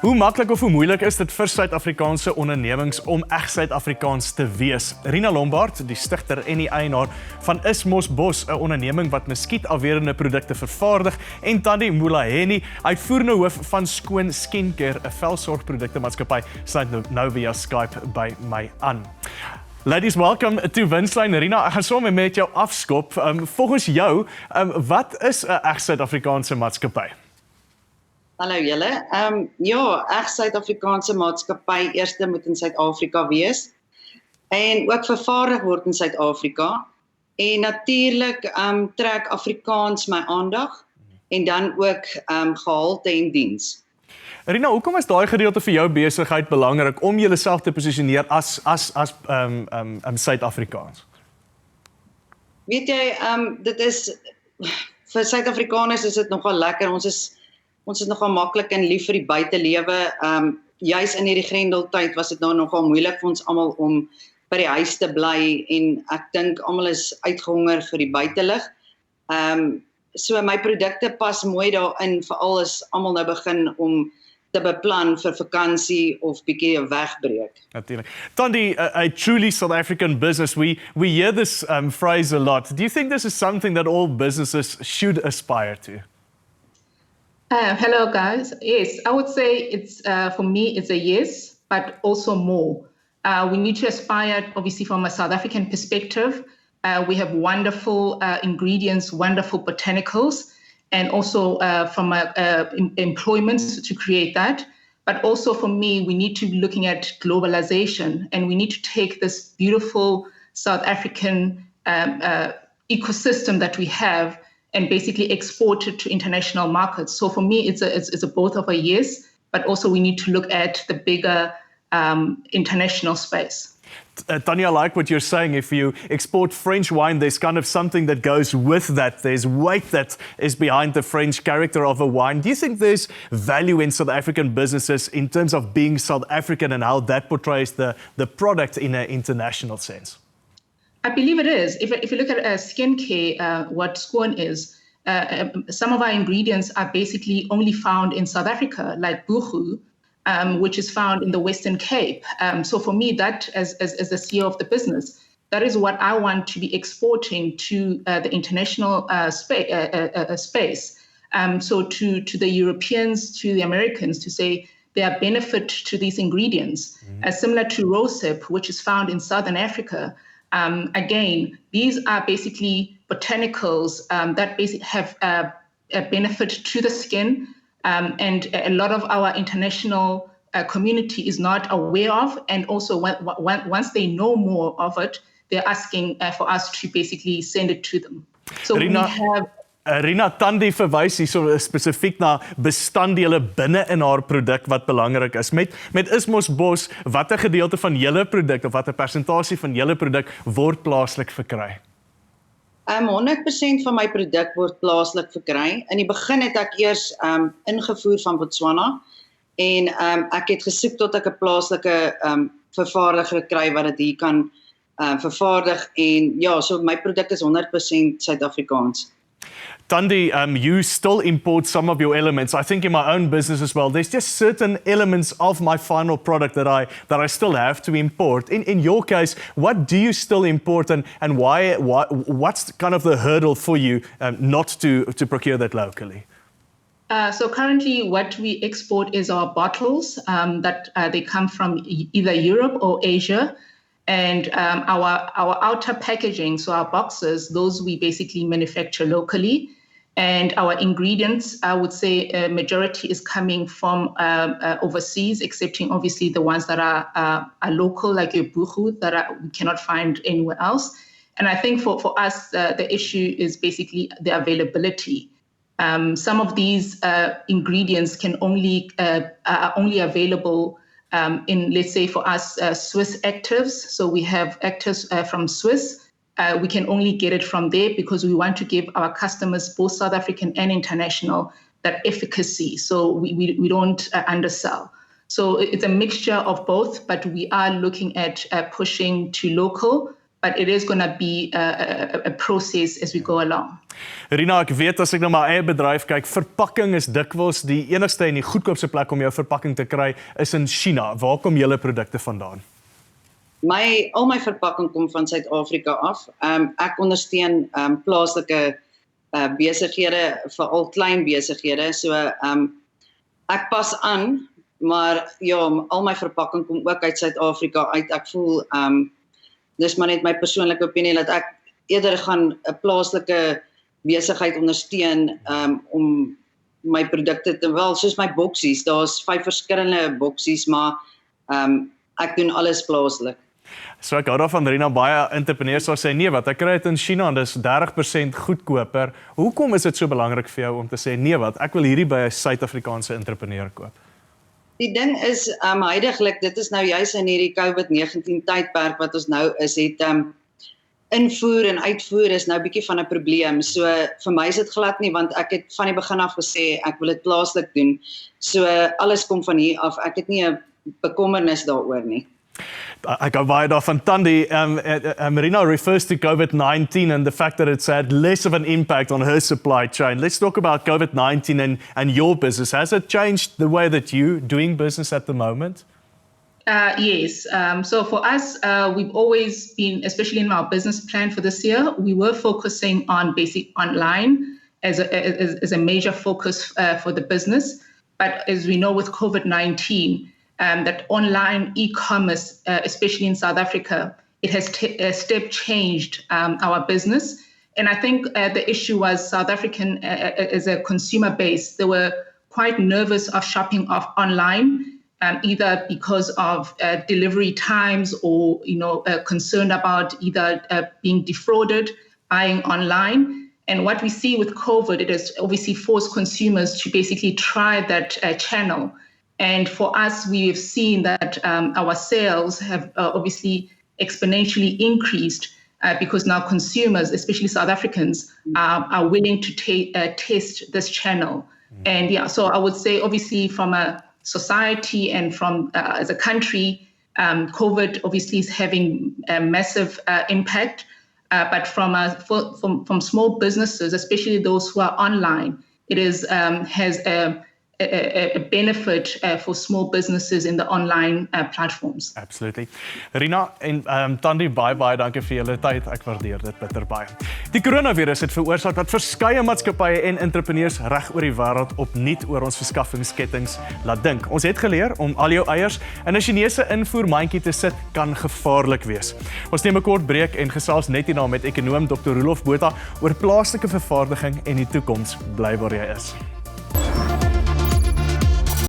Hoe maklik of hoe moeilik is dit vir Suid-Afrikaanse ondernemings om reg Suid-Afrikaans te wees? Rina Lombard, die stigter en die eienaar van Is Moz Bos, 'n onderneming wat muskietafweerende produkte vervaardig, en Thandi Mbulaheni, uitvoerende hoof van SKOON Skincare, 'n velsorgprodukte maatskappy, sluit nou via Skype by my aan. Ladies, welcome to Winslyn. Rina, ek gaan sommer met jou afskop. Volgens jou, wat is 'n reg Suid-Afrikaanse maatskappy? Hallo julle. Ja, reg Suid-Afrikaanse maatskappy eerste moet in Suid-Afrika wees en ook vervaardig word in Suid-Afrika. En natuurlik trek Afrikaans my aandag en dan ook gehalte en diens. Rina, hoekom is daai gedeelte vir jou besigheid belangrik om jouself te posisioneer as Suid-Afrikaans? Weet jy, dit is vir Suid-Afrikaners is dit nogal lekker. Ons is nogal maklik en lief vir die buitelewe. Juis in hierdie grendeltyd was dit nou nogal moeilik vir ons almal om by die huis te bly en ek dink almal is uitgehonger vir die buitelug. So my produkte pas mooi daarin, veral as almal nou begin om te beplan vir vakansie of bietjie 'n wegbreek. Natuurlijk. Thandi, a truly South African business, we hear this phrase a lot. Do you think this is something that all businesses should aspire to? Hello guys. Yes, I would say it's for me it's a yes, but also more. We need to aspire, obviously, from a South African perspective. We have wonderful ingredients, wonderful botanicals, and also from employment to create that. But also for me, we need to be looking at globalization, and we need to take this beautiful South African ecosystem that we have and basically export it to international markets. So for me, it's a both of a yes, but also we need to look at the bigger international space. Thandi, I like what you're saying. If you export French wine, there's kind of something that goes with that. There's weight that is behind the French character of a wine. Do you think there's value in South African businesses in terms of being South African and how that portrays the product in an international sense? I believe it is. If you look at skincare, what SKOON is, some of our ingredients are basically only found in South Africa, like buchu, which is found in the Western Cape. So for me, that as the CEO of the business, that is what I want to be exporting to the international space. So to the Europeans, to the Americans, to say there are benefit to these ingredients, similar to rosehip, which is found in Southern Africa. Again, these are basically botanicals that basically have a benefit to the skin, and a lot of our international community is not aware of. And also, once they know more of it, they're asking for us to basically send it to them. So Rina, we have. Rina, Thandi verwys hierso spesifiek na bestanddele binne in haar produk wat belangrik is. Met Is Moz Bos, watter gedeelte van julle produk of watter persentasie van julle produk word plaaslik verkry? 100% van my produk word plaaslik verkry. In die begin het ek eers ingevoer van Botswana en ek het gesoek tot ek 'n plaaslike vervaardiger kry wat dit hier kan vervaardig, en ja, so my produk is 100% Suid-Afrikaans. Thandi, you still import some of your elements. I think in my own business as well, there's just certain elements of my final product that I still have to import. In your case, what do you still import, and what's kind of the hurdle for you not to procure that locally? So currently what we export is our bottles that they come from either Europe or Asia. And our outer packaging, so our boxes, those we basically manufacture locally. And our ingredients, I would say a majority is coming from overseas, excepting obviously the ones that are local, like your buchu, that we cannot find anywhere else. And I think for us, the issue is basically the availability. Some of these ingredients are only available in, let's say for us, Swiss actives. So we have actives from Swiss. We can only get it from there because we want to give our customers, both South African and international, that efficacy. So we don't undersell. So it's a mixture of both, but we are looking at pushing to local, but it is going to be a process as we go along. Rina, ek weet as ek na my eie bedryf kyk, verpakking is dikwels die enigste en die goedkoopste plek om jou verpakking te kry is in China. Waar kom julle produkte vandaan? Al my verpakking kom van Suid-Afrika af. Ek ondersteun plaaslike besighede, veral klein besighede. So ek pas aan, maar ja, al my verpakking kom ook uit Suid-Afrika uit. Ek voel dis maar net my persoonlike opinie dat ek eerder gaan 'n plaaslike besigheid ondersteun om my produkte te wel, soos my boksies. Daar's 5 verskillende boksies, maar ek doen alles plaaslik. So ek hou daarvan, Rina, baie entrepreneurs sal sê, nee wat, ek kry dit in China en dis 30% goedkoper. Hoekom is dit so belangrik vir jou om te sê, nee wat, ek wil hierdie by 'n Suid-Afrikaanse entrepreneur koop? Die ding is, huidiglik, dit is nou juis in hierdie COVID-19 tydperk wat ons nou is, het invoer en uitvoer is nou 'n bietjie van 'n probleem. So vir my is dit glad nie, want ek het van die begin af gesê ek wil dit plaaslik doen. So alles kom van hier af. Ek het nie 'n bekommernis daaroor nie. Ek hou baie daarvan. Thandi, Rina refers to COVID-19 and the fact that it's had less of an impact on her supply chain. Let's talk about COVID-19 and your business. Has it changed the way that you're doing business at the moment? Yes. So for us, we've always been, especially in our business plan for this year, we were focusing on basic online as a major focus for the business. But as we know with COVID-19, that online e-commerce, especially in South Africa, it has step changed our business. And I think the issue was South African, as a consumer base, they were quite nervous of shopping online, either because of delivery times or concerned about either being defrauded, buying online. And what we see with COVID, it has obviously forced consumers to basically try that channel. And for us, we have seen that our sales have obviously exponentially increased because now consumers, especially South Africans, are willing to test this channel. And yeah, so I would say obviously from a society and from as a country, COVID obviously is having a massive impact. But from small businesses, especially those who are online, it is has a benefit for small businesses in the online platforms. Absolutely. Rina en Thandi, baie dankie vir julle tyd. Ek waardeer dit bitter baie. Die coronavirus het veroorsaak dat verskeie maatskappye en entrepreneurs reg oor die wêreld opnuut oor ons verskaffingskettings laat dink. Ons het geleer om al jou eiers in 'n Chinese invoermandjie te sit kan gevaarlik wees. Ons neem 'n kort breek en gesels net hierna met ekonoom Dr. Roelof Botha oor plaaslike vervaardiging en die toekoms. Bly waar jy is.